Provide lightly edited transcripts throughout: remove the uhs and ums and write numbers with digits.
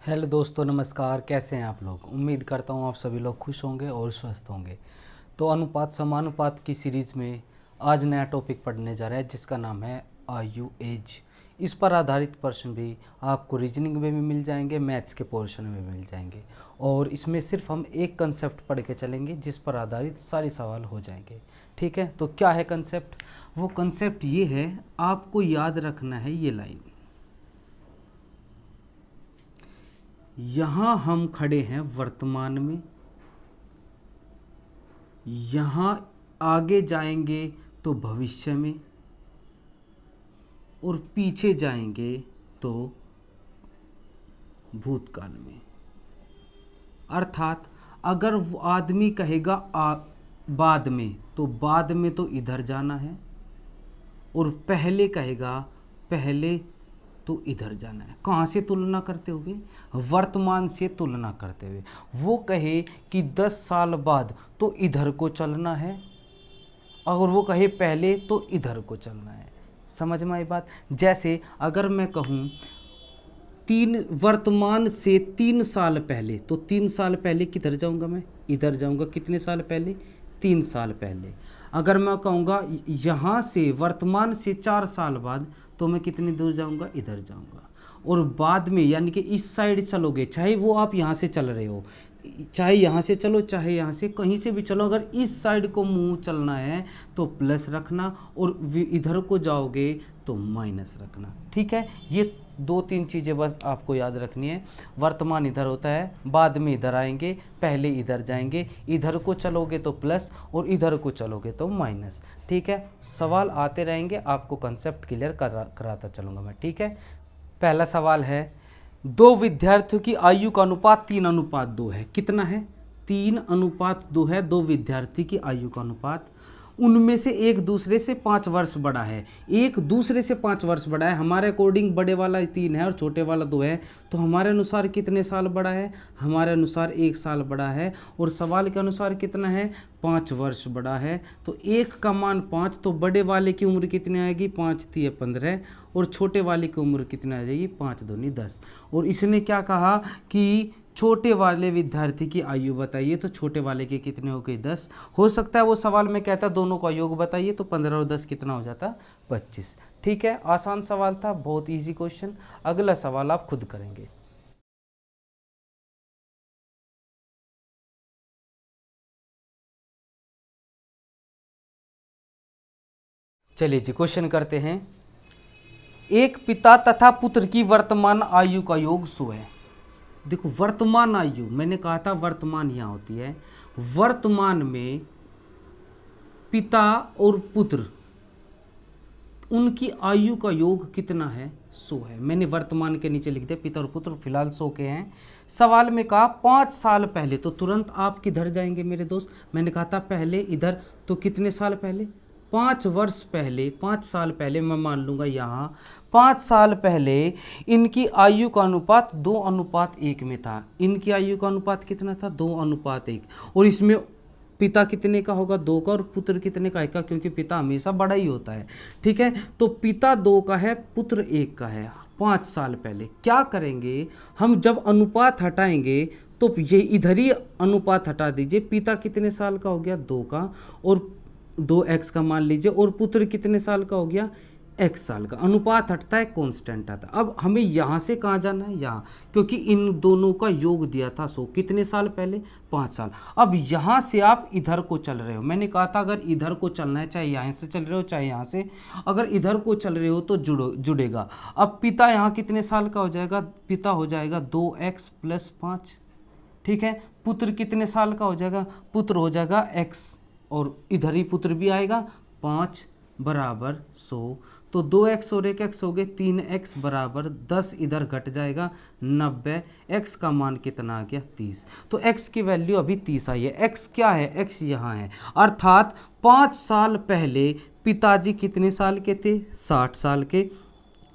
Hello दोस्तों, नमस्कार। कैसे हैं आप लोग? उम्मीद करता हूँ आप सभी लोग खुश होंगे और स्वस्थ होंगे। तो अनुपात समानुपात की सीरीज़ में आज नया टॉपिक पढ़ने जा रहा है जिसका नाम है आयु एज। इस पर आधारित प्रश्न भी आपको रीजनिंग में भी मिल जाएंगे, मैथ्स के पोर्शन में भी मिल जाएंगे। और इसमें सिर्फ हम एक कंसेप्ट पढ़ के चलेंगे जिस पर आधारित सारे सवाल हो जाएंगे। ठीक है, तो क्या है कंसेप्ट? वो कंसेप्ट ये है, आपको याद रखना है ये लाइन। यहाँ हम खड़े हैं वर्तमान में, यहाँ आगे जाएंगे तो भविष्य में, और पीछे जाएंगे तो भूतकाल में। अर्थात अगर वो आदमी कहेगा बाद में, तो बाद में तो इधर जाना है, और पहले कहेगा पहले तो इधर जाना है। कहाँ से तुलना करते हुए? वर्तमान से तुलना करते हुए। वो कहे कि 10 साल बाद तो इधर को चलना है, और वो कहे पहले तो इधर को चलना है। समझ में आई बात? जैसे अगर मैं कहूँ वर्तमान से 3 साल पहले, तो 3 साल पहले किधर जाऊँगा? मैं इधर जाऊँगा। कितने साल पहले? 3 साल पहले। अगर मैं कहूँगा यहाँ से वर्तमान से 4 साल बाद, तो मैं कितनी दूर जाऊँगा? इधर जाऊँगा। और बाद में यानी कि इस साइड चलोगे, चाहे वो आप यहाँ से चल रहे हो, चाहे यहाँ से चलो, चाहे यहाँ से कहीं से भी चलो, अगर इस साइड को मुंह चलना है तो प्लस रखना, और इधर को जाओगे तो माइनस रखना। ठीक है, ये 2-3 चीज़ें बस आपको याद रखनी है। वर्तमान इधर होता है, बाद में इधर आएंगे, पहले इधर जाएंगे, इधर को चलोगे तो प्लस और इधर को चलोगे तो माइनस। ठीक है, सवाल आते रहेंगे, आपको कंसेप्ट क्लियर कराता चलूँगा मैं। ठीक है, पहला सवाल है, 2 विद्यार्थियों की आयु का अनुपात 3:2 है। कितना है? 3:2 है 2 विद्यार्थी की आयु का अनुपात। उनमें से एक दूसरे से 5 वर्ष बड़ा है। एक दूसरे से 5 वर्ष बड़ा है। हमारे अकॉर्डिंग बड़े वाला 3 है और छोटे वाला 2 है, तो हमारे अनुसार कितने साल बड़ा है? हमारे अनुसार 1 साल बड़ा है। और सवाल के अनुसार कितना है? 5 वर्ष बड़ा है। तो 1 का मान 5, तो बड़े वाले की उम्र कितनी आएगी? 5 × 3 = 15, और छोटे वाले की उम्र कितनी आ जाएगी? 5 × 2 = 10। और इसने क्या कहा कि छोटे वाले विद्यार्थी की आयु बताइए, तो छोटे वाले के कितने हो गए? 10। हो सकता है वो सवाल में कहता दोनों का योग बताइए, तो 15 और 10 कितना हो जाता? 25। ठीक है, आसान सवाल था, बहुत इजी क्वेश्चन। अगला सवाल आप खुद करेंगे। चलिए जी, क्वेश्चन करते हैं। एक पिता तथा पुत्र की वर्तमान आयु का योग 100 है। देखो, वर्तमान आयु, मैंने कहा था वर्तमान यहाँ होती है। वर्तमान में पिता और पुत्र, उनकी आयु का योग कितना है? 100 है। मैंने वर्तमान के नीचे लिख दिया, पिता और पुत्र फिलहाल 100 के हैं। सवाल में कहा 5 साल पहले, तो तुरंत आप किधर जाएंगे मेरे दोस्त? मैंने कहा था पहले इधर, तो कितने साल पहले? 5 वर्ष पहले, 5 साल पहले मैं मान लूँगा यहाँ। 5 साल पहले इनकी आयु का अनुपात 2:1 में था। इनकी आयु का अनुपात कितना था? 2:1। और इसमें पिता कितने का होगा? 2 का, और पुत्र कितने का? 1 का, क्योंकि पिता हमेशा बड़ा ही होता है। ठीक है, तो पिता 2 का है, पुत्र 1 का है। 5 साल पहले क्या करेंगे हम? जब अनुपात हटाएंगे तो ये इधर ही अनुपात हटा दीजिए। पिता कितने साल का हो गया? 2 का, और 2x का मान लीजिए, और पुत्र कितने साल का हो गया? x साल का। अनुपात हटता है, कांस्टेंट आता है। अब हमें यहाँ से कहाँ जाना है? यहाँ, क्योंकि इन दोनों का योग दिया था 100। कितने साल पहले? 5 साल। अब यहाँ से आप इधर को चल रहे हो, मैंने कहा था अगर इधर को चलना है, चाहे यहाँ से चल रहे हो चाहे यहाँ से, अगर इधर को चल रहे हो तो जुड़ेगा। अब पिता यहाँ कितने साल का हो जाएगा? पिता हो जाएगा 2x + 5। ठीक है, पुत्र कितने साल का हो जाएगा? पुत्र हो जाएगा x, और इधर ही पुत्र भी आएगा। 5 = 100, तो 2x और 1x हो गए 3x = 10, इधर घट जाएगा 90। x का मान कितना आ गया? 30। तो x की वैल्यू अभी 30 आई है। x क्या है? x यहाँ है। अर्थात 5 साल पहले पिताजी कितने साल के थे? 60 साल के।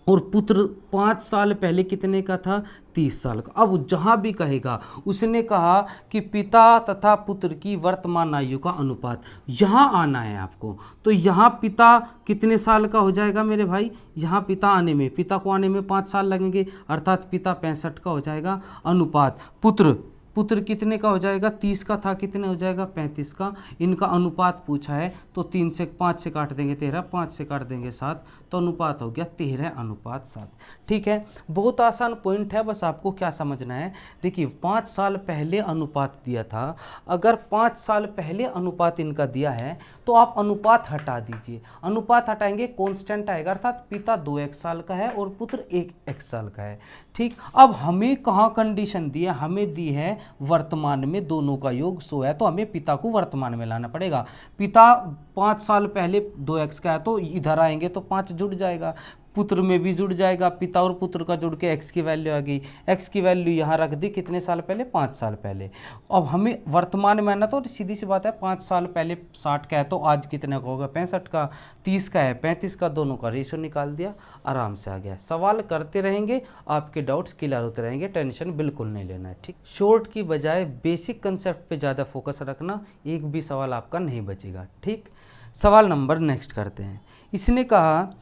और पुत्र 5 साल पहले कितने का था, 30 साल का। अब जहाँ भी कहेगा, उसने कहा कि पिता तथा पुत्र की वर्तमान आयु का अनुपात, यहाँ आना है आपको। तो यहाँ पिता कितने साल का हो जाएगा मेरे भाई, यहाँ पिता आने में, पिता को आने में 5 साल लगेंगे, अर्थात पिता 65 का हो जाएगा। अनुपात पुत्र, पुत्र कितने का हो जाएगा, 30 का था, कितने हो जाएगा, 35 का। इनका अनुपात पूछा है तो 3 से 5 से काट देंगे 13, 5 से काट देंगे 7, तो अनुपात हो गया 13:7। ठीक है, बहुत आसान पॉइंट है, बस आपको क्या समझना है। देखिए 5 साल पहले अनुपात दिया था, अगर 5 साल पहले अनुपात इनका दिया है तो आप अनुपात हटा दीजिए। अनुपात हटाएंगे कांस्टेंट आएगा, अर्थात पिता 2x साल का है और पुत्र 1x साल का है। ठीक, अब हमें कहाँ कंडीशन दी है, हमें दी है वर्तमान में दोनों का योग 100 है, तो हमें पिता को वर्तमान में लाना पड़ेगा। पिता 5 साल पहले 2x का है तो इधर आएंगे तो 5 जुड़ जाएगा, पुत्र में भी जुड़ जाएगा, पिता और पुत्र का जुड़ के x की वैल्यू आ गई। x की वैल्यू यहाँ रख दी, कितने साल पहले, 5 साल पहले। अब हमें वर्तमान में आना, तो सीधी सी बात है, 5 साल पहले 60 का है तो आज कितने का होगा, 65 का, 30 का है 35 का, दोनों का रेशो निकाल दिया, आराम से आ गया। सवाल करते रहेंगे, आपके डाउट्स क्लियर होते रहेंगे, टेंशन बिल्कुल नहीं लेना है। ठीक, शॉर्ट की बजाय बेसिक कंसेप्ट पे ज़्यादा फोकस रखना, एक भी सवाल आपका नहीं बचेगा। ठीक, सवाल नंबर नेक्स्ट करते हैं। इसने कहा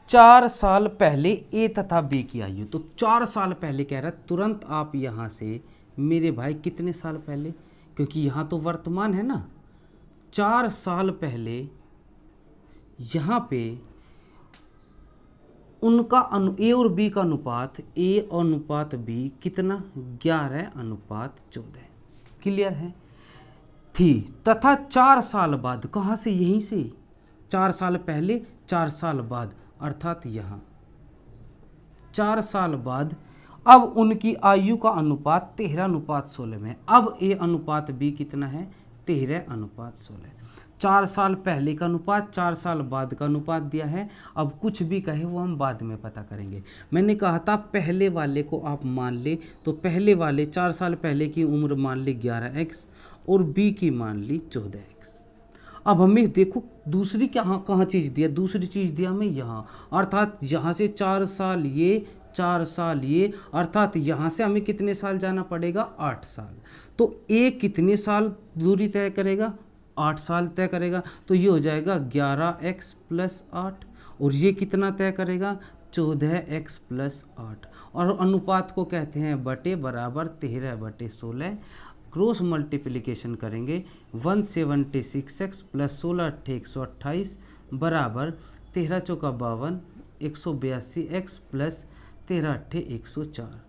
4 साल पहले ए तथा बी की आयु, तो 4 साल पहले कह रहा है, तुरंत आप यहाँ से मेरे भाई कितने साल पहले, क्योंकि यहाँ तो वर्तमान है ना, 4 साल पहले यहाँ पे उनका ए और बी का अनुपात, ए अनुपात बी कितना, 11:14। क्लियर है, थी, तथा 4 साल बाद, कहाँ से, यहीं से, 4 साल पहले 4 साल बाद, अर्थात यहाँ 4 साल बाद, अब उनकी आयु का अनुपात 13:16 में। अब ए अनुपात बी कितना है, 13:16। 4 साल पहले का अनुपात, 4 साल बाद का अनुपात दिया है। अब कुछ भी कहे वो हम बाद में पता करेंगे। मैंने कहा था पहले वाले को आप मान ले, तो पहले वाले 4 साल पहले की उम्र मान ली 11x और बी की मान ली 14x। अब हमें देखो दूसरी कहाँ चीज़ दिया, दूसरी चीज़ दिया हमें यहाँ, अर्थात यहाँ से 4 साल ये, 4 साल ये, अर्थात यहाँ से हमें कितने साल जाना पड़ेगा, 8 साल। तो ए कितने साल दूरी तय करेगा, 8 साल तय करेगा, तो ये हो जाएगा 11x + 8, और ये कितना तय करेगा, 14x + 8, और अनुपात को कहते हैं बटे बराबर 13/16। क्रॉस मल्टीप्लिकेशन करेंगे, 176x + 16 × 128 बराबर 13 चौका 52, 182x + 13 × 104।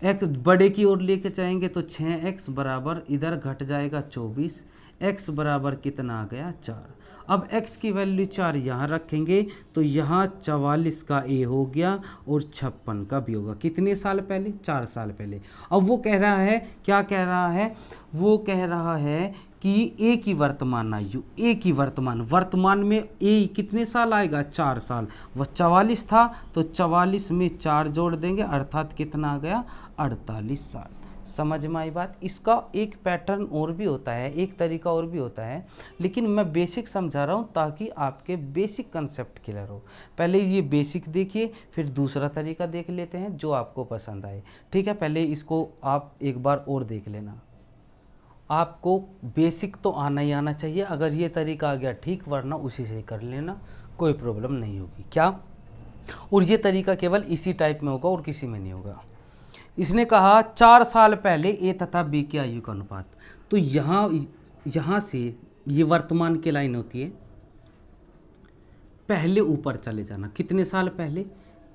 एक बड़े की ओर लेके जाएंगे तो 6x बराबर, इधर घट जाएगा 24, x बराबर कितना आ गया, 4। अब x की वैल्यू 4 यहाँ रखेंगे तो यहाँ 44 का a हो गया और 56 का भी होगा। कितने साल पहले, 4 साल पहले। अब वो कह रहा है, क्या कह रहा है, वो कह रहा है कि a की वर्तमान आयु, a की वर्तमान में a कितने साल आएगा, 4 साल। वह 44 था तो 44 में 4 जोड़ देंगे, अर्थात कितना आ गया, 48 साल। समझ में आई बात। इसका एक पैटर्न और भी होता है, एक तरीका और भी होता है, लेकिन मैं बेसिक समझा रहा हूँ ताकि आपके बेसिक कंसेप्ट क्लियर हो। पहले ये बेसिक देखिए, फिर दूसरा तरीका देख लेते हैं जो आपको पसंद आए। ठीक है, पहले इसको आप एक बार और देख लेना। आपको बेसिक तो आना ही आना चाहिए, अगर ये तरीका आ गया ठीक, वरना उसी से कर लेना, कोई प्रॉब्लम नहीं होगी। क्या, और ये तरीका केवल इसी टाइप में होगा और किसी में नहीं होगा। इसने कहा 4 साल पहले ए तथा बी की आयु का अनुपात, तो यहाँ से ये वर्तमान की लाइन होती है, पहले ऊपर चले जाना, कितने साल पहले,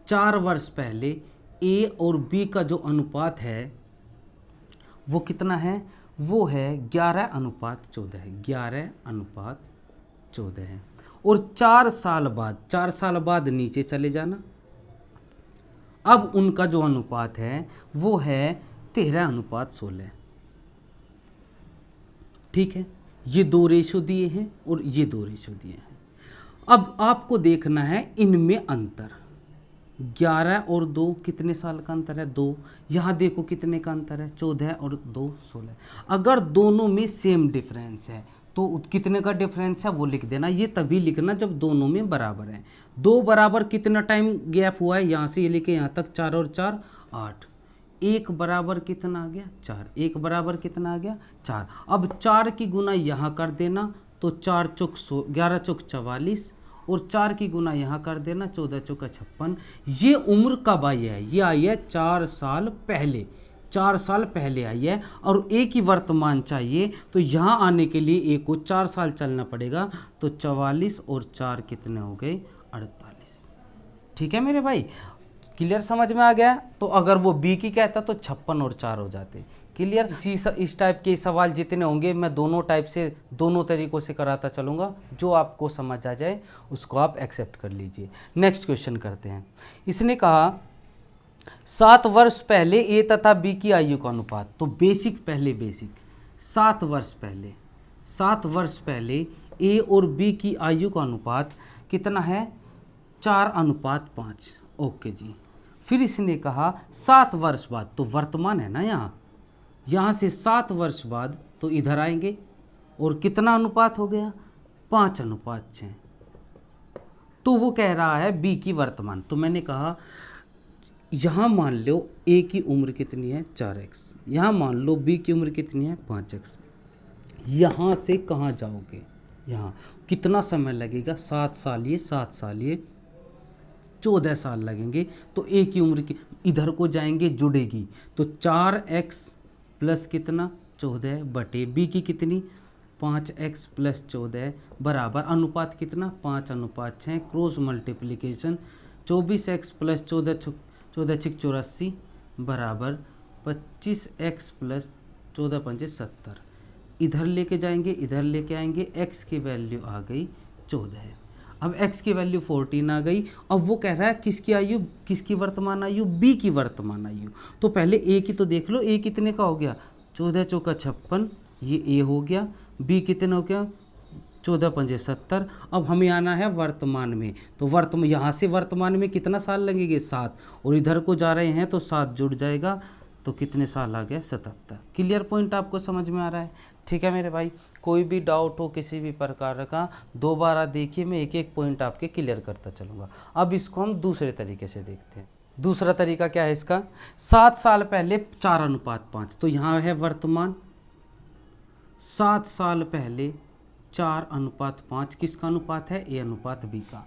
4 वर्ष पहले ए और बी का जो अनुपात है वो कितना है, वो है 11:14 है, 11:14 है। और 4 साल बाद नीचे चले जाना, अब उनका जो अनुपात है वो है 13:16। ठीक है, ये 2 रेशो दिए हैं और ये 2 रेशो दिए हैं। अब आपको देखना है इनमें अंतर, 11 और 2 कितने साल का अंतर है, 2। यहाँ देखो कितने का अंतर है, 14 और 2 16। अगर दोनों में सेम डिफरेंस है तो कितने का डिफरेंस है वो लिख देना। ये तभी लिखना जब दोनों में बराबर है। दो बराबर कितना टाइम गैप हुआ है, यहाँ से ये लेके यहाँ तक 4 और 4 8। एक बराबर कितना आ गया 4, एक बराबर कितना आ गया 4। अब 4 की गुना यहाँ कर देना तो 4 चौक 11 चौक 44 और 4 की गुना यहाँ कर देना 14 चौका 56। ये उम्र कब आई है, ये आई है 4 साल पहले, 4 साल पहले आई है। और ए की वर्तमान चाहिए तो यहाँ आने के लिए ए को 4 साल चलना पड़ेगा। तो 44 और 4 कितने हो गए 48। ठीक है मेरे भाई, क्लियर समझ में आ गया। तो अगर वो बी की कहता तो 56 और 4 हो जाते। क्लियर। इस टाइप के सवाल जितने होंगे मैं दोनों टाइप से दोनों तरीक़ों से कराता चलूँगा, जो आपको समझ आ जाए उसको आप एक्सेप्ट कर लीजिए। नेक्स्ट क्वेश्चन करते हैं। इसने कहा 7 वर्ष पहले ए तथा बी की आयु का अनुपात। तो बेसिक पहले बेसिक 7 वर्ष पहले ए और बी की आयु का अनुपात कितना है 4:5। ओके जी। फिर इसने कहा 7 वर्ष बाद, तो वर्तमान है ना यहाँ से 7 वर्ष बाद तो इधर आएंगे और कितना अनुपात हो गया 5:6। तो वो कह रहा है बी की वर्तमान। तो मैंने कहा यहाँ मान लो ए की उम्र कितनी है 4x, यहाँ मान लो बी की उम्र कितनी है 5x। यहाँ से कहाँ जाओगे, यहाँ कितना समय लगेगा 7 साल ये 7 साल ये 14 साल लगेंगे। तो ए की उम्र की इधर को जाएंगे जुड़ेगी तो 4x प्लस कितना 14 बटे बी की कितनी 5x प्लस 14 बराबर अनुपात कितना 5:6। क्रॉस मल्टीप्लिकेशन 24x प्लस 14 6 84 बराबर 25x प्लस 14 5 70। इधर लेके जाएंगे इधर लेके आएंगे, x की वैल्यू आ गई 14। अब x की वैल्यू 14 आ गई। अब वो कह रहा है किसकी आयु, किसकी वर्तमान आयु, b की वर्तमान आयु। तो पहले a की तो देख लो, a कितने का हो गया 14 चौका 56, ये a हो गया। b कितने हो गया 14 5 70। अब हमें आना है वर्तमान में, तो यहाँ से वर्तमान में कितना साल लगेंगे 7, और इधर को जा रहे हैं तो 7 जुड़ जाएगा तो कितने साल आ गए 77। क्लियर पॉइंट आपको समझ में आ रहा है। ठीक है मेरे भाई, कोई भी डाउट हो किसी भी प्रकार का दोबारा देखिए, मैं एक एक पॉइंट आपके क्लियर करता चलूँगा। अब इसको हम दूसरे तरीके से देखते हैं। दूसरा तरीका क्या है इसका, 7 साल पहले 4:5। तो यहाँ है वर्तमान 7 साल पहले 4:5 किसका अनुपात है, ए अनुपात बी का।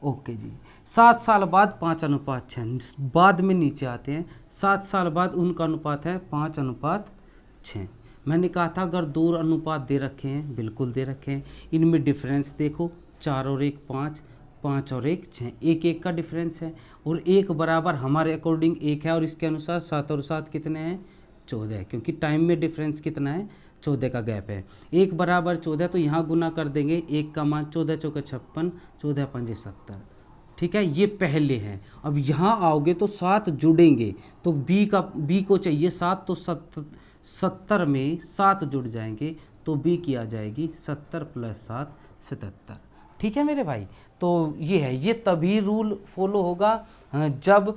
ओके जी। 7 साल बाद 5:6, बाद में नीचे आते हैं। 7 साल बाद उनका अनुपात है 5:6। मैंने कहा था अगर 2 अनुपात दे रखे हैं, बिल्कुल दे रखे हैं। इनमें डिफरेंस देखो 4 और 1 5, 5 और 1 6, 1 का डिफरेंस है। और 1 बराबर हमारे अकॉर्डिंग 1 है, और इसके अनुसार 7 और 7 कितने हैं 14, क्योंकि टाइम में डिफरेंस कितना है 14 का गैप है। 1 बराबर 14, तो यहाँ गुना कर देंगे 1 का मान 14 चौका 56, 14 5 70। ठीक है, ये पहले है। अब यहाँ आओगे तो 7 जुड़ेंगे, तो बी को चाहिए 7, तो 70 में 7 जुड़ जाएंगे तो बी की आ जाएगी 70 + 7 77। ठीक है मेरे भाई, तो ये है, ये तभी रूल फॉलो होगा जब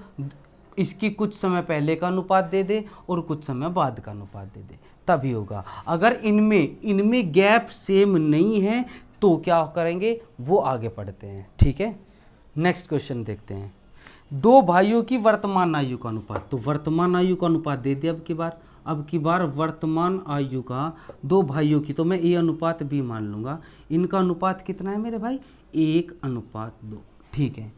इसकी कुछ समय पहले का अनुपात दे दे और कुछ समय बाद का अनुपात दे दे, तभी होगा। अगर इनमें गैप सेम नहीं है तो क्या करेंगे, वो आगे पढ़ते हैं। ठीक है, नेक्स्ट क्वेश्चन देखते हैं। 2 भाइयों की वर्तमान आयु का अनुपात। तो वर्तमान आयु का अनुपात दे दिया अब की बार वर्तमान आयु का 2 भाइयों की, तो मैं ए अनुपात बी मान लूँगा। इनका अनुपात कितना है मेरे भाई 1:2। ठीक है,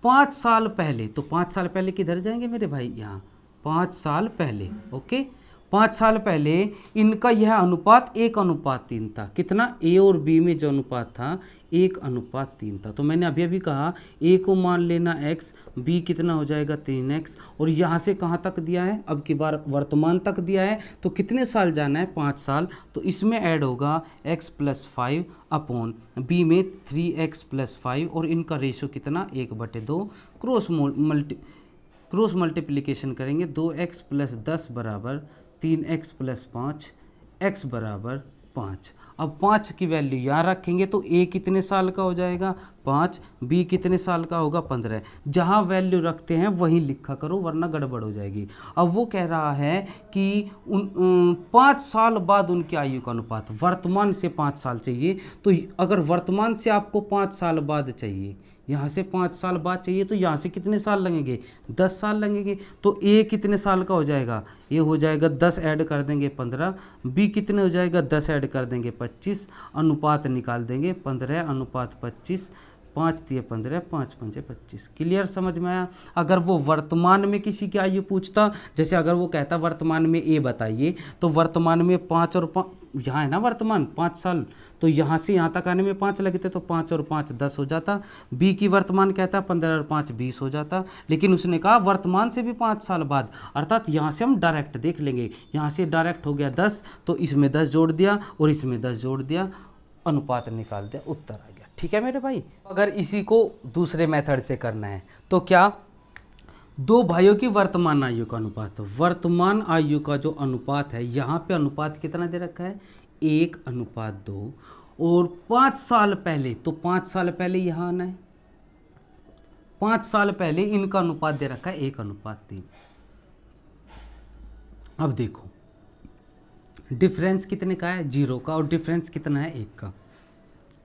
5 साल पहले, तो 5 साल पहले किधर जाएंगे मेरे भाई, यहाँ 5 साल पहले। ओके, 5 साल पहले इनका यह अनुपात 1:3 था। कितना, ए और बी में जो अनुपात था 1:3 था। तो मैंने अभी कहा ए को मान लेना x, बी कितना हो जाएगा 3x, और यहाँ से कहाँ तक दिया है, अब की बार वर्तमान तक दिया है, तो कितने साल जाना है 5 साल। तो इसमें ऐड होगा x + 5 अपॉन बी में 3x + 5, और इनका रेशो कितना 1/2। क्रॉस मल्टीप्लिकेशन करेंगे 2x + 10 बराबर 3x + 5, x बराबर 5। अब 5 की वैल्यू यहाँ रखेंगे तो a कितने साल का हो जाएगा 5, बी कितने साल का होगा 15। जहाँ वैल्यू रखते हैं वहीं लिखा करो वरना गड़बड़ हो जाएगी। अब वो कह रहा है कि 5 साल बाद उनकी आयु का अनुपात, वर्तमान से 5 साल चाहिए, तो अगर वर्तमान से आपको 5 साल बाद चाहिए, यहाँ से 5 साल बाद चाहिए, तो यहाँ से कितने साल लगेंगे 10 साल लगेंगे। तो ए कितने साल का हो जाएगा, ये हो जाएगा 10 ऐड कर देंगे 15, बी कितने हो जाएगा 10 ऐड कर देंगे 25, अनुपात निकाल देंगे 15:25, 5 दिए 15, 5 पंजे 25। क्लियर, समझ में आया। अगर वो वर्तमान में किसी की आयु पूछता, जैसे अगर वो कहता वर्तमान में ए बताइए, तो वर्तमान में 5 और 5 यहाँ है ना, वर्तमान 5 साल, तो यहाँ से यहाँ तक आने में 5 लगते, तो 5 और 5 10 हो जाता। बी की वर्तमान कहता 15 और 5 20 हो जाता, लेकिन उसने कहा वर्तमान से भी 5 साल बाद, अर्थात यहाँ से हम डायरेक्ट देख लेंगे, यहाँ से डायरेक्ट हो गया 10, तो इसमें 10 जोड़ दिया और इसमें 10 जोड़ दिया, अनुपात निकाल दिया, उत्तर आ गया। ठीक है मेरे भाई। अगर इसी को दूसरे मेथड से करना है तो क्या, दो भाइयों की वर्तमान आयु का अनुपात, तो वर्तमान आयु का जो अनुपात है, यहाँ पे अनुपात कितना दे रखा है 1:2, और 5 साल पहले, तो 5 साल पहले यहाँ आना है, 5 साल पहले इनका अनुपात दे रखा है 1:3। अब देखो डिफरेंस कितने का है 0 का, और डिफरेंस कितना है 1 का,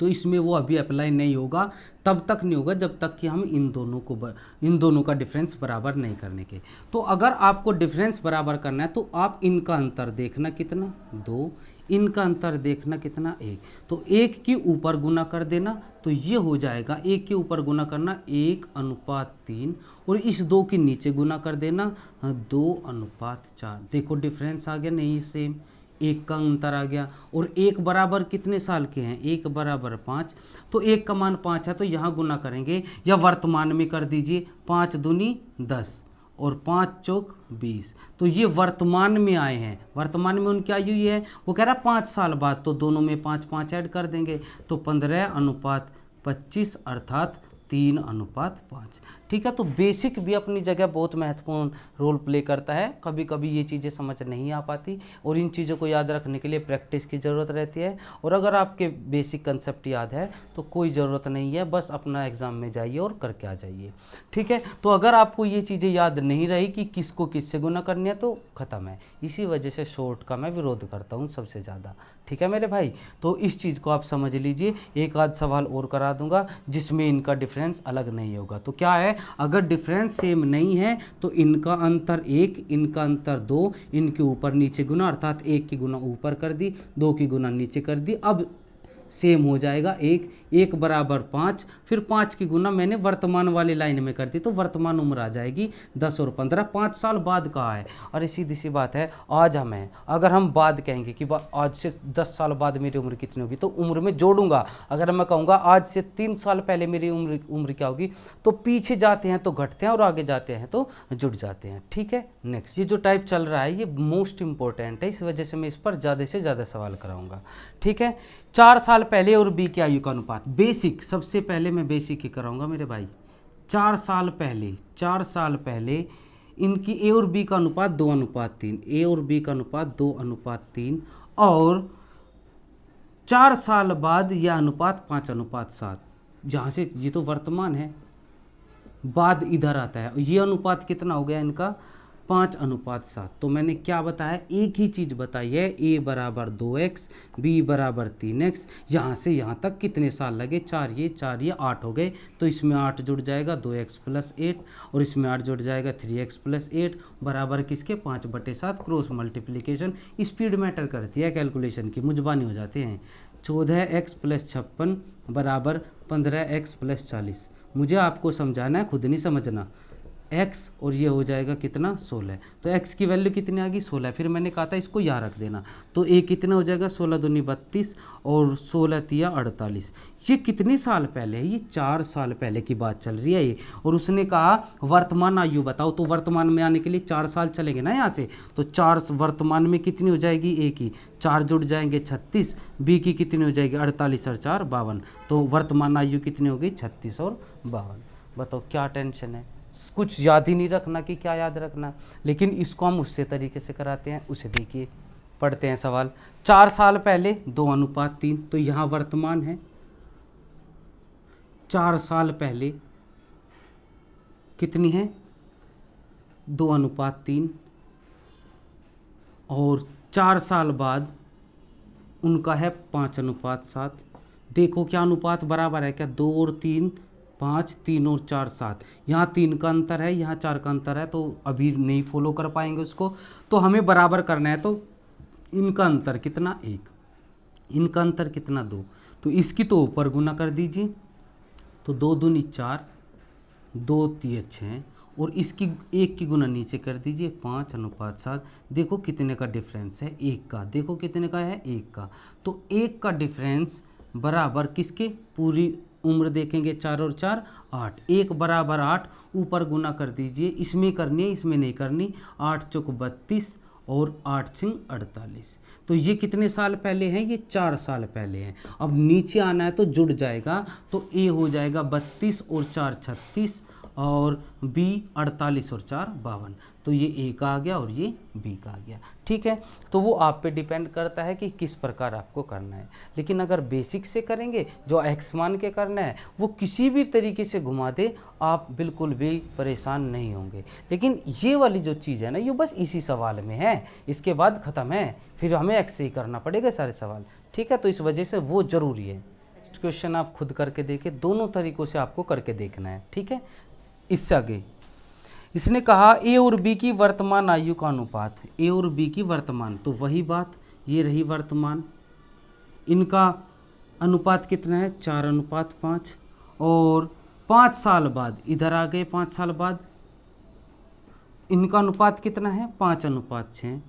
तो इसमें वो अभी अप्लाई नहीं होगा, तब तक नहीं होगा जब तक कि हम इन दोनों का डिफरेंस बराबर नहीं करने के। तो अगर आपको डिफरेंस बराबर करना है तो आप इनका अंतर देखना कितना 2, इनका अंतर देखना कितना 1, तो 1 के ऊपर गुना कर देना, तो ये हो जाएगा 1 के ऊपर गुना करना 1:3, और इस 2 के नीचे गुना कर देना 2:4। देखो डिफरेंस आ गया नहीं सेम, 1 का अंतर आ गया, और 1 बराबर कितने साल के हैं 1 बराबर 5, तो 1 का मान 5 है, तो यहाँ गुना करेंगे या वर्तमान में कर दीजिए, 5 दूनी 10 और 5 चौक 20, तो ये वर्तमान में आए हैं, वर्तमान में उनकी आयु ये है, वो कह रहा 5 साल बाद, तो दोनों में 5 5 ऐड कर देंगे, तो 15:25 अर्थात 3:5। ठीक है, तो बेसिक भी अपनी जगह बहुत महत्वपूर्ण रोल प्ले करता है। कभी कभी ये चीज़ें समझ नहीं आ पाती और इन चीज़ों को याद रखने के लिए प्रैक्टिस की ज़रूरत रहती है, और अगर आपके बेसिक कंसेप्ट याद है तो कोई ज़रूरत नहीं है, बस अपना एग्ज़ाम में जाइए और करके आ जाइए। ठीक है, तो अगर आपको ये चीज़ें याद नहीं रही कि किसको किससे गुना करनी है तो ख़त्म है, इसी वजह से शॉर्ट का मैं विरोध करता हूँ सबसे ज़्यादा। ठीक है मेरे भाई, तो इस चीज़ को आप समझ लीजिए। एक आध सवाल और करा दूंगा जिसमें इनका डिफरेंस अलग नहीं होगा। तो क्या है, अगर डिफरेंस सेम नहीं है तो इनका अंतर 1, इनका अंतर 2, इनके ऊपर नीचे गुना, अर्थात 1 की गुना ऊपर कर दी, 2 की गुना नीचे कर दी, अब सेम हो जाएगा 1 बराबर 5, फिर 5 की गुना मैंने वर्तमान वाली लाइन में कर दी, तो वर्तमान उम्र आ जाएगी 10 और 15, 5 साल बाद कहा है। और सीधी सी बात है, आज हमें अगर हम बाद कहेंगे कि आज से 10 साल बाद मेरी उम्र कितनी होगी, तो उम्र में जोड़ूंगा। अगर मैं कहूँगा आज से 3 साल पहले मेरी उम्र क्या होगी, तो पीछे जाते हैं तो घटते हैं और आगे जाते हैं तो जुड़ जाते हैं। ठीक है, नेक्स्ट ये जो टाइप चल रहा है ये मोस्ट इंपॉर्टेंट है, इस वजह से मैं इस पर ज़्यादा से ज़्यादा सवाल कराऊंगा। ठीक है, 4 साल पहले और बी की आयु का अनुपात, बेसिक सबसे पहले मैं बेसिक ही कराऊंगा मेरे भाई। 4 साल पहले इनकी ए और बी का अनुपात 2:3, ए और बी का अनुपात 2:3, और 4 साल बाद यह अनुपात 5:7। जहाँ से ये तो वर्तमान है, बाद इधर आता है, ये अनुपात कितना हो गया इनका 5:7। तो मैंने क्या बताया, एक ही चीज़ बताई है, a बराबर 2x, b बराबर 3x, यहाँ से यहाँ तक कितने साल लगे, 4 ये 8 हो गए, तो इसमें 8 जुड़ जाएगा 2x + 8, और इसमें 8 जुड़ जाएगा 3x + 8 बराबर किसके 5/7। क्रॉस मल्टीप्लिकेशन स्पीड मैटर करती है कैलकुलेशन की, मुजबानी हो जाते हैं। 14x + 56 बराबर 15x + 40। मुझे आपको समझाना है, खुद नहीं समझना। x और ये हो जाएगा कितना 16, तो x की वैल्यू कितनी आ गई 16। फिर मैंने कहा था इसको यहाँ रख देना, तो a कितना हो जाएगा 16 दूनी 32 और 16 तिया 48। ये कितने साल पहले है, ये 4 साल पहले की बात चल रही है ये। और उसने कहा वर्तमान आयु बताओ, तो वर्तमान में आने के लिए 4 साल चलेंगे ना यहाँ से, तो 4 वर्तमान में कितनी हो जाएगी a की 4 जुड़ जाएंगे 36, b की कितनी हो जाएगी 48 और 4 52, तो वर्तमान आयु कितनी हो गई 36 और 52। बताओ क्या टेंशन है, कुछ याद ही नहीं रखना कि क्या याद रखना, लेकिन इसको हम उससे तरीके से कराते हैं। उसे देखिए, पढ़ते हैं सवाल। 4 साल पहले 2:3, तो यहाँ वर्तमान है, 4 साल पहले कितनी है, 2:3, और 4 साल बाद उनका है 5:7। देखो क्या अनुपात बराबर है क्या, 2 और 3 5, 3 और 4 7। यहाँ 3 का अंतर है, यहाँ 4 का अंतर है, तो अभी नहीं फॉलो कर पाएंगे उसको। तो हमें बराबर करना है, तो इनका अंतर कितना 1, इनका अंतर कितना 2, तो इसकी तो ऊपर गुना कर दीजिए, तो 2 दूनी 4, 2 तिये 6, और इसकी 1 की गुना नीचे कर दीजिए, 5:7। देखो कितने का डिफरेंस है, 1 का। देखो कितने का है, 1 का। तो 1 का डिफरेंस बराबर किसके, पूरी उम्र देखेंगे 4 और 4 8, 1 बराबर 8, ऊपर गुना कर दीजिए। इसमें करनी है, इसमें नहीं करनी। 8 चौक 32 और 8 सिंह 48। तो ये कितने साल पहले हैं, ये 4 साल पहले हैं। अब नीचे आना है तो जुड़ जाएगा, तो ए हो जाएगा 32 और 4 36, और बी 48 और 4 52। तो ये ए का आ गया और ये बी का आ गया। ठीक है, तो वो आप पे डिपेंड करता है कि किस प्रकार आपको करना है। लेकिन अगर बेसिक से करेंगे, जो एक्स मान के करना है, वो किसी भी तरीके से घुमा दे, आप बिल्कुल भी परेशान नहीं होंगे। लेकिन ये वाली जो चीज़ है ना, ये बस इसी सवाल में है, इसके बाद ख़त्म है, फिर हमें एक्स से ही करना पड़ेगा सारे सवाल। ठीक है, तो इस वजह से वो ज़रूरी है। नेक्स्ट क्वेश्चन आप खुद करके देखें, दोनों तरीक़ों से आपको करके देखना है। ठीक है, इससे आगे इसने कहा ए और बी की वर्तमान आयु का अनुपात। ए और बी की वर्तमान, तो वही बात, ये रही वर्तमान, इनका अनुपात कितना है, 4:5, और 5 साल बाद इधर आ गए, 5 साल बाद इनका अनुपात कितना है, 5:6।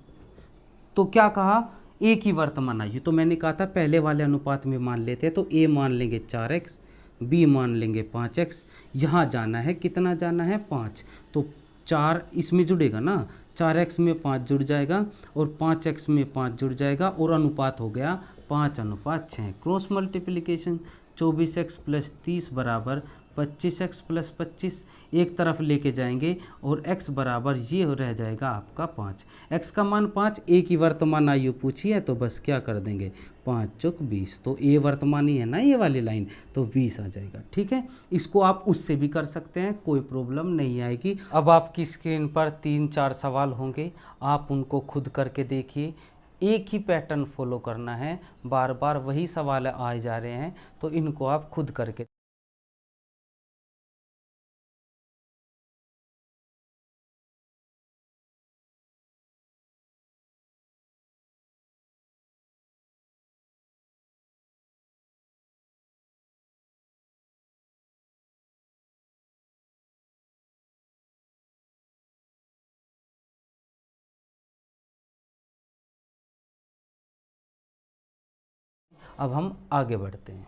तो क्या कहा, ए की वर्तमान आयु, तो मैंने कहा था पहले वाले अनुपात में मान लेते हैं, तो ए मान लेंगे 4x, बी मान लेंगे 5x, यहाँ जाना है कितना, जाना है 5, तो 4 इसमें जुड़ेगा ना, 4x में 5 जुड़ जाएगा और 5x में 5 जुड़ जाएगा, और अनुपात हो गया 5:6। क्रॉस मल्टीप्लिकेशन, 24x + 30 बराबर 25x + 25, एक तरफ लेके जाएंगे, और x बराबर ये रह जाएगा आपका 5। x का मान 5, a की वर्तमान आयु पूछी है, तो बस क्या कर देंगे, 5 चौक 20, तो a वर्तमान ही है ना ये वाली लाइन, तो 20 आ जाएगा। ठीक है, इसको आप उससे भी कर सकते हैं, कोई प्रॉब्लम नहीं आएगी। अब आपकी स्क्रीन पर 3-4 सवाल होंगे, आप उनको खुद करके देखिए। एक ही पैटर्न फॉलो करना है, बार बार वही सवाल आए जा रहे हैं, तो इनको आप खुद करके। अब हम आगे बढ़ते हैं।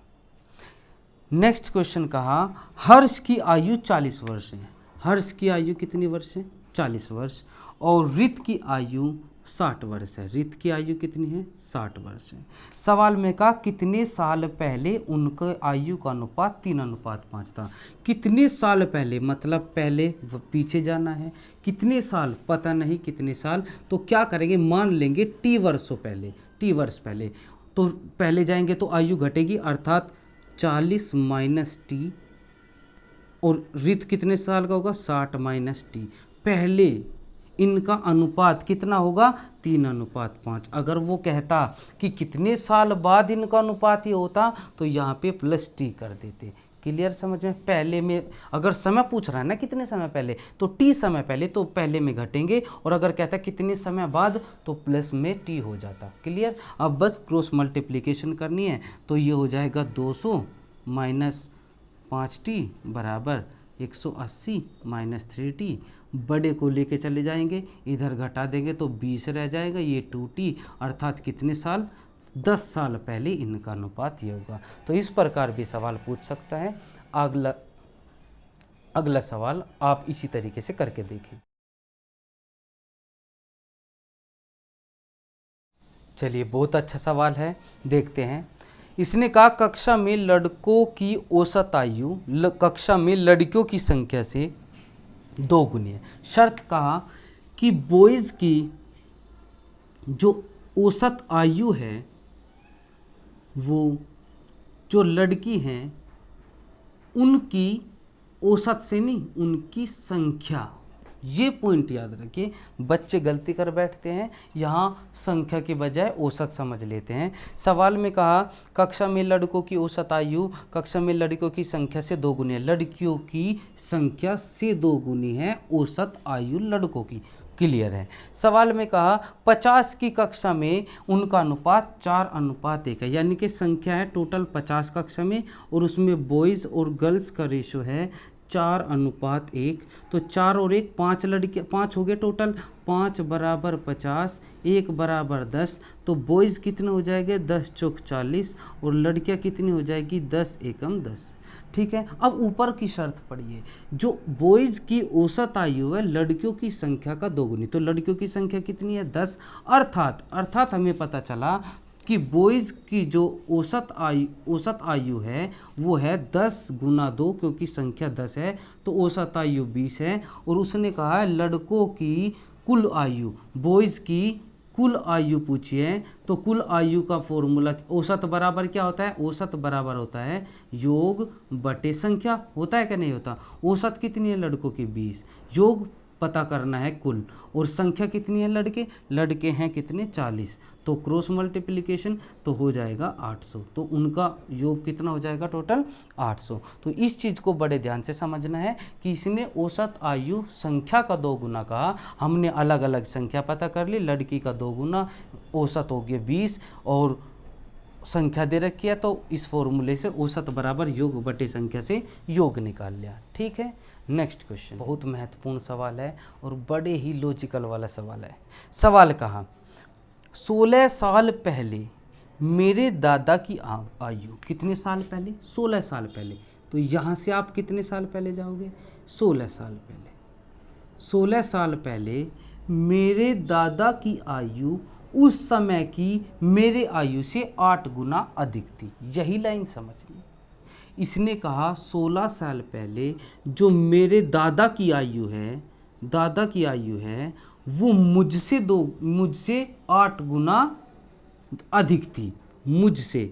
नेक्स्ट क्वेश्चन कहा, हर्ष की आयु 40 वर्ष है। हर्ष की आयु कितनी वर्ष है, 40 वर्ष, और रित की आयु 60 वर्ष है। रित की आयु कितनी है, 60 वर्ष है। सवाल में कहा कितने साल पहले उनके आयु का अनुपात 3:5 था। कितने साल पहले, मतलब पहले पीछे जाना है, कितने साल पता नहीं कितने साल, तो क्या करेंगे, मान लेंगे टी वर्षों पहले, टी वर्ष पहले, तो पहले जाएंगे तो आयु घटेगी, अर्थात 40 - टी, और रित कितने साल का होगा, 60 - टी। पहले इनका अनुपात कितना होगा, 3:5। अगर वो कहता कि कितने साल बाद इनका अनुपात ये होता, तो यहाँ पे +t कर देते। क्लियर, समझ में। पहले में अगर समय पूछ रहा है ना कितने समय पहले, तो टी समय पहले, तो पहले में घटेंगे, और अगर कहता कितने समय बाद, तो प्लस में टी हो जाता। क्लियर। अब बस क्रॉस मल्टीप्लिकेशन करनी है, तो ये हो जाएगा 200 - 5t बराबर 180 - 3t। बड़े को लेके चले जाएंगे, इधर घटा देंगे तो 20 रह जाएगा, ये 2t, अर्थात कितने साल, 10 साल पहले इनका अनुपात ये होगा। तो इस प्रकार भी सवाल पूछ सकता है। अगला सवाल आप इसी तरीके से करके देखें। चलिए, बहुत अच्छा सवाल है, देखते हैं। इसने कहा कक्षा में लड़कों की औसत आयु कक्षा में लड़कियों की संख्या से 2 गुनी है। शर्त कहा कि बॉयज़ की जो औसत आयु है, वो जो लड़की हैं उनकी औसत से नहीं, उनकी संख्या। ये पॉइंट याद रखिए, बच्चे गलती कर बैठते हैं, यहाँ संख्या के बजाय औसत समझ लेते हैं। सवाल में कहा कक्षा में लड़कों की औसत आयु कक्षा में लड़कों की संख्या से 2 गुनी है। लड़कियों की संख्या से 2 गुनी है औसत आयु लड़कों की, क्लियर है। सवाल में कहा 50 की कक्षा में उनका अनुपात 4:1 है, यानी कि संख्या है टोटल 50 कक्षा में और उसमें बॉयज़ और गर्ल्स का रेशो है 4:1। तो 4 और 1 5 लड़के 5 हो गए टोटल, 5 बराबर 50, 1 बराबर 10। तो बॉयज़ कितने हो जाएंगे 10 चौक 40 और लड़कियां कितनी हो जाएगी 10 एकम 10। ठीक है, अब ऊपर की शर्त पढ़िए, जो बॉयज़ की औसत आयु है लड़कियों की संख्या का 2 गुनी। तो लड़कियों की संख्या कितनी है 10, अर्थात हमें पता चला कि बॉयज़ की जो औसत आयु है वो है 10 गुना 2, क्योंकि संख्या 10 है तो औसत आयु 20 है। और उसने कहा है लड़कों की कुल आयु, बॉयज़ की कुल आयु पूछी है, तो कुल आयु का फॉर्मूला औसत बराबर क्या होता है, औसत बराबर होता है योग बटे संख्या, होता है क्या नहीं होता। औसत कितनी है लड़कों की 20, योग पता करना है कुल, और संख्या कितनी है लड़के हैं कितने 40, तो क्रॉस मल्टीप्लिकेशन तो हो जाएगा 800। तो उनका योग कितना हो जाएगा टोटल 800। तो इस चीज़ को बड़े ध्यान से समझना है कि इसने औसत आयु संख्या का 2 गुना कहा, हमने अलग अलग संख्या पता कर ली, लड़की का 2 गुना, औसत हो गया 20 और संख्या दे रखी है, तो इस फॉर्मूले से औसत बराबर योग बटे संख्या से योग निकाल लिया। ठीक है, नेक्स्ट क्वेश्चन बहुत महत्वपूर्ण सवाल है और बड़े ही लॉजिकल वाला सवाल है। सवाल कहा 16 साल पहले मेरे दादा की आयु, कितने साल पहले 16 साल पहले, तो यहाँ से आप कितने साल पहले जाओगे 16 साल पहले। 16 साल पहले मेरे दादा की आयु उस समय की मेरे आयु से 8 गुना अधिक थी, यही लाइन समझनी। इसने कहा 16 साल पहले जो मेरे दादा की आयु है वो मुझसे 8 गुना अधिक थी मुझसे।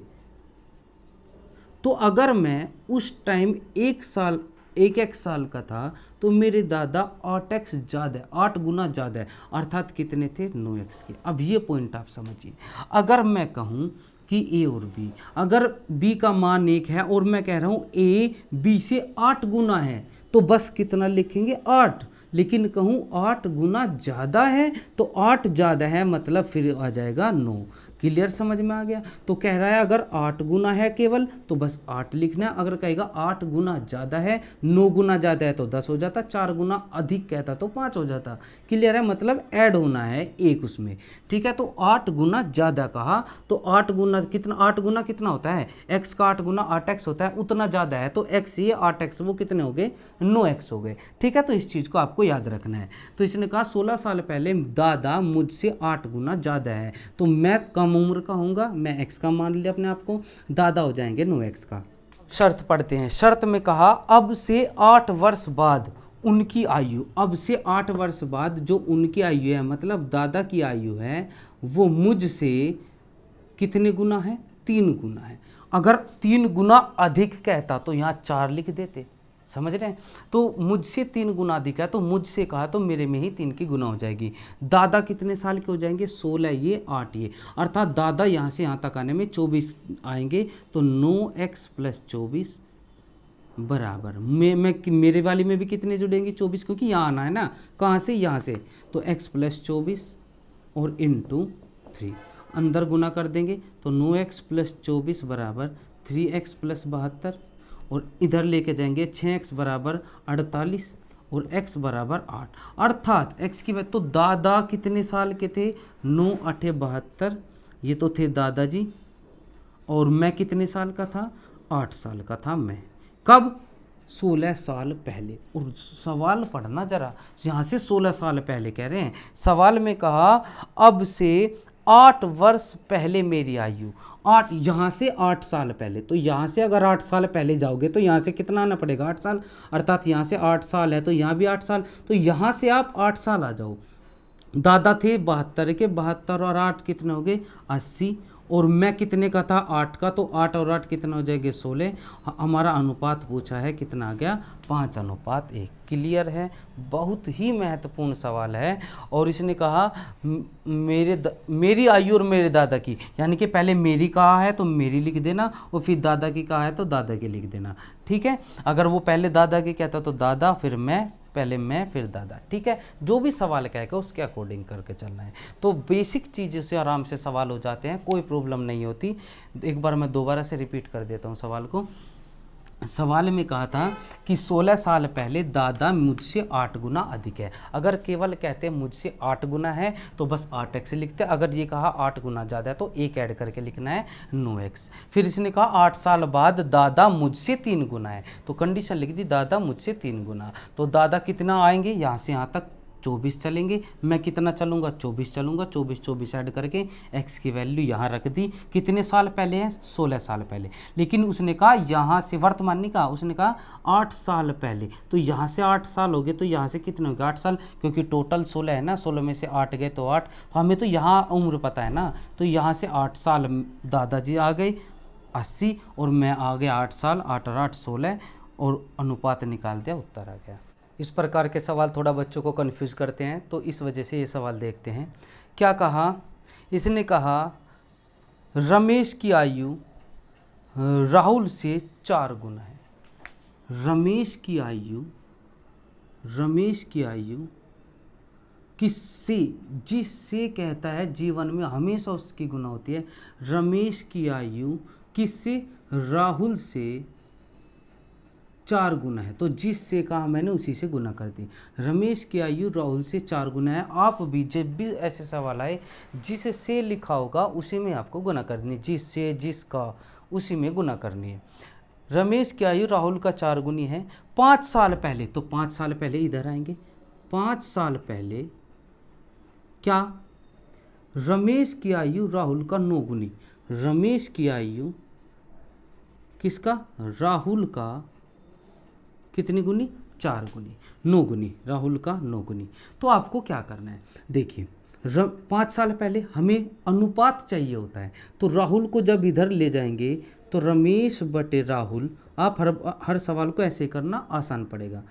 तो अगर मैं उस टाइम 1 साल का था तो मेरे दादा 8x ज़्यादा है, 8 गुना ज़्यादा है, अर्थात कितने थे 9x के। अब ये पॉइंट आप समझिए, अगर मैं कहूँ कि ए और बी, अगर बी का मान 1 है और मैं कह रहा हूँ ए बी से 8 गुना है, तो बस कितना लिखेंगे 8, लेकिन कहूँ 8 गुना ज़्यादा है तो 8 ज़्यादा है मतलब फिर आ जाएगा 9। क्लियर, समझ में आ गया। तो कह रहा है अगर 8 गुना है केवल तो बस 8 लिखना है, अगर कहेगा 8 गुना ज़्यादा है 9 गुना ज़्यादा है तो 10 हो जाता, 4 गुना अधिक कहता तो 5 हो जाता। क्लियर है, मतलब ऐड होना है एक उसमें। ठीक है, तो 8 गुना ज़्यादा कहा, तो 8 गुना कितना होता है, x का 8 गुना 8x होता है, उतना ज़्यादा है तो x ये 8x वो कितने हो गए 9x हो गए। ठीक है, तो इस चीज़ को आपको याद रखना है। तो इसने कहा 16 साल पहले दादा मुझसे 8 गुना ज़्यादा है, तो मैं कम उम्र का होऊंगा, मैं x का मान लिया अपने आप को, दादा हो जाएंगे 9x का। शर्त पढ़ते हैं। शर्त में कहा अब से 8 वर्ष बाद उनकी आयु, अब से 8 वर्ष बाद जो उनकी आयु है मतलब दादा की आयु है वो मुझसे कितने गुना है 3 गुना है। अगर 3 गुना अधिक कहता तो यहाँ 4 लिख देते, समझ रहे हैं। तो मुझसे 3 गुना अधिक है तो मुझसे कहा तो मेरे में ही 3 की गुना हो जाएगी। दादा कितने साल के हो जाएंगे 16 ये 8 ये, अर्थात दादा यहाँ से यहाँ तक आने में 24 आएंगे, तो 9x + 24 बराबर मेरे वाली में भी कितने जुड़ेंगे 24, क्योंकि यहाँ आना है ना, कहाँ से यहाँ से, तो x + 24 और × 3 अंदर गुना कर देंगे तो 9x + 24 बराबर 3x + 72 और इधर लेके जाएंगे 6x बराबर 48 और x बराबर 8, अर्थात x की बात तो दादा कितने साल के थे 9 8 72, ये तो थे दादाजी, और मैं कितने साल का था 8 साल का था मैं, कब 16 साल पहले। और सवाल पढ़ना जरा, यहाँ से 16 साल पहले कह रहे हैं, सवाल में कहा अब से 8 वर्ष पहले मेरी आयु, 8 यहाँ से 8 साल पहले, तो यहाँ से अगर 8 साल पहले जाओगे तो यहाँ से कितना आना पड़ेगा 8 साल, अर्थात यहाँ से 8 साल है तो यहाँ भी 8 साल, तो यहाँ से आप 8 साल आ जाओ। दादा थे 72 के, 72 और 8 कितने हो गए 80, और मैं कितने का था, 8 का, तो 8 और 8 कितना हो जाएगा, 16। हमारा अनुपात पूछा है कितना आ गया, 5:1। क्लियर है, बहुत ही महत्वपूर्ण सवाल है। और इसने कहा मेरी आयु और मेरे दादा की, यानी कि पहले मेरी कहा है तो मेरी लिख देना, और फिर दादा की कहा है तो दादा की लिख देना। ठीक है, अगर वो पहले दादा की कहता तो दादा, फिर मैं, पहले मैं फिर दादा। ठीक है, जो भी सवाल कहेगा उसके अकॉर्डिंग करके चलना है। तो बेसिक चीज़ों से आराम से सवाल हो जाते हैं, कोई प्रॉब्लम नहीं होती। एक बार मैं दोबारा से रिपीट कर देता हूँ सवाल को। सवाल में कहा था कि 16 साल पहले दादा मुझसे 8 गुना अधिक है। अगर केवल कहते हैं मुझसे 8 गुना है तो बस 8x लिखते हैं। अगर ये कहा 8 गुना ज़्यादा है तो 1 ऐड करके लिखना है 9x। फिर इसने कहा 8 साल बाद दादा मुझसे 3 गुना है, तो कंडीशन लिख दी दादा मुझसे 3 गुना। तो दादा कितना आएंगे, यहाँ से यहाँ तक 24 चलेंगे। मैं कितना चलूँगा, 24 चलूँगा। 24 ऐड करके x की वैल्यू यहाँ रख दी। कितने साल पहले है, 16 साल पहले। लेकिन उसने कहा यहाँ से वर्तमान नहीं कहा, उसने कहा 8 साल पहले। तो यहाँ से 8 साल हो गए, तो यहाँ से कितने हो गए, 8 साल, क्योंकि टोटल 16 है ना, 16 में से 8 गए तो 8। तो हमें तो यहाँ उम्र पता है ना, तो यहाँ से 8 साल दादाजी आ गए 80, और मैं आ गया 8 साल, 8 और 8 16, और अनुपात निकाल दिया, उत्तर आ गया। इस प्रकार के सवाल थोड़ा बच्चों को कन्फ्यूज़ करते हैं, तो इस वजह से ये सवाल देखते हैं। क्या कहा, इसने कहा रमेश की आयु राहुल से 4 गुना है। रमेश की आयु किससे, जिससे कहता है जीवन में हमेशा उसकी गुना होती है। रमेश की आयु किससे, राहुल से 4 गुना है। तो जिससे कहा मैंने उसी से गुना कर दी। रमेश की आयु राहुल से 4 गुना है। आप भी जब भी ऐसे सवाल आए, जिससे लिखा होगा उसी में आपको गुना करनी, जिससे, जिसका, उसी में गुना करनी है। रमेश की आयु राहुल का 4 गुनी है। 5 साल पहले, तो 5 साल पहले इधर आएंगे। 5 साल पहले क्या, रमेश की आयु राहुल का 9 गुनी। रमेश की आयु किसका, राहुल का कितनी गुनी, 4 गुनी, 9 गुनी, राहुल का 9 गुनी। तो आपको क्या करना है, देखिए 5 साल पहले हमें अनुपात चाहिए होता है, तो राहुल को जब इधर ले जाएंगे तो रमेश बटे राहुल, आप हर सवाल को ऐसे करना, आसान पड़ेगा।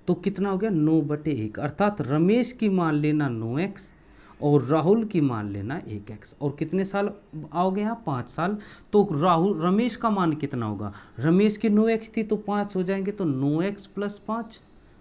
तो कितना हो गया, 9/1, अर्थात रमेश की मान लेना 9x और राहुल की मान लेना 1x। और कितने साल आओगे यहाँ, 5 साल। तो रमेश का मान कितना होगा, रमेश की 9x थी तो 5 हो जाएंगे, तो 9x + 5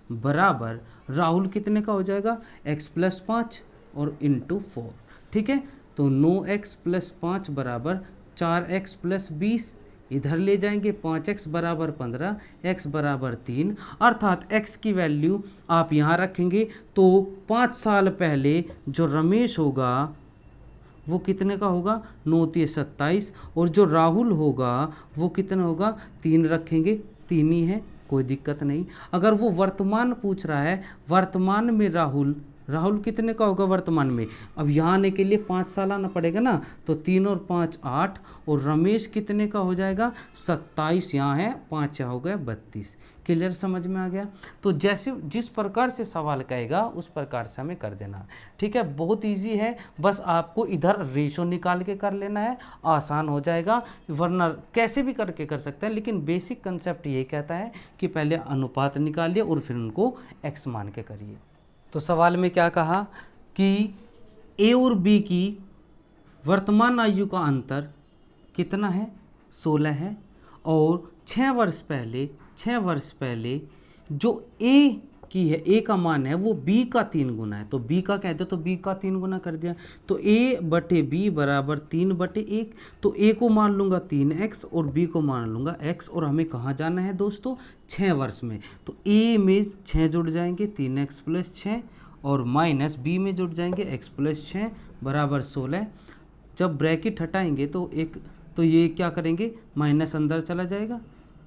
बराबर राहुल कितने का हो जाएगा, x + 5 और × 4। ठीक है, तो 9x + 5 बराबर 4x + 20, इधर ले जाएंगे 5x बराबर 15, x बराबर 3, अर्थात x की वैल्यू आप यहाँ रखेंगे तो 5 साल पहले जो रमेश होगा वो कितने का होगा, 9 × 27, और जो राहुल होगा वो कितना होगा, 3 रखेंगे, 3 ही है, कोई दिक्कत नहीं। अगर वो वर्तमान पूछ रहा है, वर्तमान में राहुल कितने का होगा वर्तमान में, अब यहाँ आने के लिए 5 साल आना पड़ेगा ना, तो 3 और 5 8, और रमेश कितने का हो जाएगा 27, यहाँ है 5 यहाँ हो गया 32। क्लियर, समझ में आ गया। तो जैसे जिस प्रकार से सवाल कहेगा उस प्रकार से हमें कर देना। ठीक है, बहुत इजी है, बस आपको इधर रेशो निकाल के कर लेना है, आसान हो जाएगा, वरना कैसे भी करके कर सकते हैं, लेकिन बेसिक कंसेप्ट ये कहता है कि पहले अनुपात निकालिए और फिर उनको x मान के करिए। तो सवाल में क्या कहा कि ए और बी की वर्तमान आयु का अंतर कितना है, 16 है, और 6 वर्ष पहले जो ए की है, ए का मान है वो बी का 3 गुना है। तो बी का कहते तो बी का 3 गुना कर दिया, तो a बटे बी बराबर 3/1। तो a को मान लूँगा 3x और b को मान लूँगा x, और हमें कहाँ जाना है दोस्तों, 6 वर्ष में। तो a में 6 जुड़ जाएंगे, 3x + 6, और माइनस b में जुड़ जाएंगे x + 6 बराबर 16। जब ब्रैकेट हटाएंगे तो ये क्या करेंगे, माइनस अंदर चला जाएगा,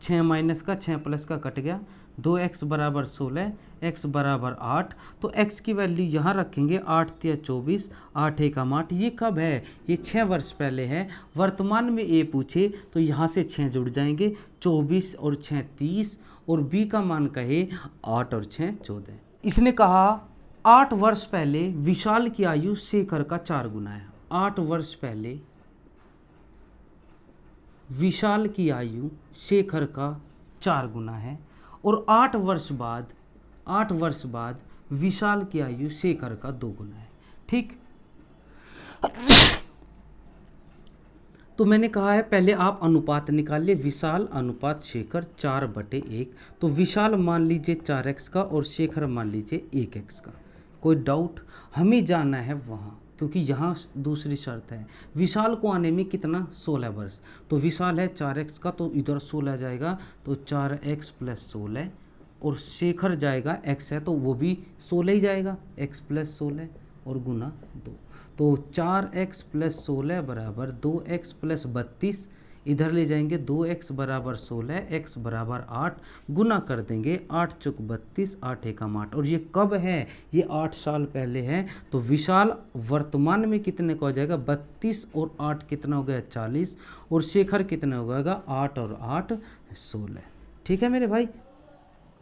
6 माइनस का 6 प्लस का कट गया, 2x बराबर 16, x बराबर 8। तो x की वैल्यू यहाँ रखेंगे, 8 × 24, 8 × 8। ये कब है, ये 6 वर्ष पहले है। वर्तमान में a पूछे तो यहाँ से 6 जुड़ जाएंगे, 24 और 6 30, और b का मान कहे 8 और 6 14। इसने कहा 8 वर्ष पहले विशाल की आयु शेखर का 4 गुना है। 8 वर्ष पहले विशाल की आयु शेखर का 4 गुना है और 8 वर्ष बाद विशाल की आयु शेखर का 2 गुना है। ठीक, तो मैंने कहा है पहले आप अनुपात निकालिए, विशाल अनुपात शेखर 4/1। तो विशाल मान लीजिए 4x का और शेखर मान लीजिए 1x का। कोई डाउट? हमें जाना है वहाँ, क्योंकि यहाँ दूसरी शर्त है। विशाल को आने में कितना? 16 वर्ष। तो विशाल है 4x का, तो इधर 16 जाएगा, तो 4x + 16, और शेखर जाएगा x है तो वो भी 16 ही जाएगा, x + 16 और गुना 2। तो 4x + 16 बराबर 2x + 32, इधर ले जाएंगे 2x बराबर 16, x बराबर 8, गुना कर देंगे 8 × 32, 8 × 8। और ये कब है? ये 8 साल पहले है। तो विशाल वर्तमान में कितने का हो जाएगा? 32 और 8 कितना हो गया? 40। और शेखर कितना हो जाएगा? 8 और 8 16। ठीक है मेरे भाई,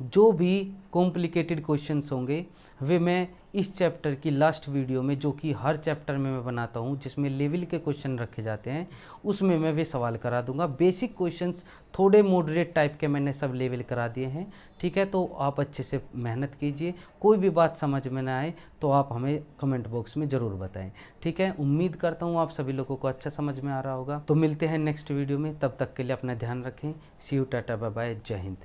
जो भी कॉम्प्लिकेटेड क्वेश्चंस होंगे वे मैं इस चैप्टर की लास्ट वीडियो में, जो कि हर चैप्टर में मैं बनाता हूँ, जिसमें लेवल के क्वेश्चन रखे जाते हैं, उसमें मैं वे सवाल करा दूंगा। बेसिक क्वेश्चंस थोड़े मॉडरेट टाइप के मैंने सब लेवल करा दिए हैं। ठीक है, तो आप अच्छे से मेहनत कीजिए। कोई भी बात समझ में ना आए तो आप हमें कमेंट बॉक्स में ज़रूर बताएं। ठीक है, उम्मीद करता हूँ आप सभी लोगों को अच्छा समझ में आ रहा होगा। तो मिलते हैं नेक्स्ट वीडियो में, तब तक के लिए अपना ध्यान रखें। सी यू, टाटा, बाय बाय, जय हिंद।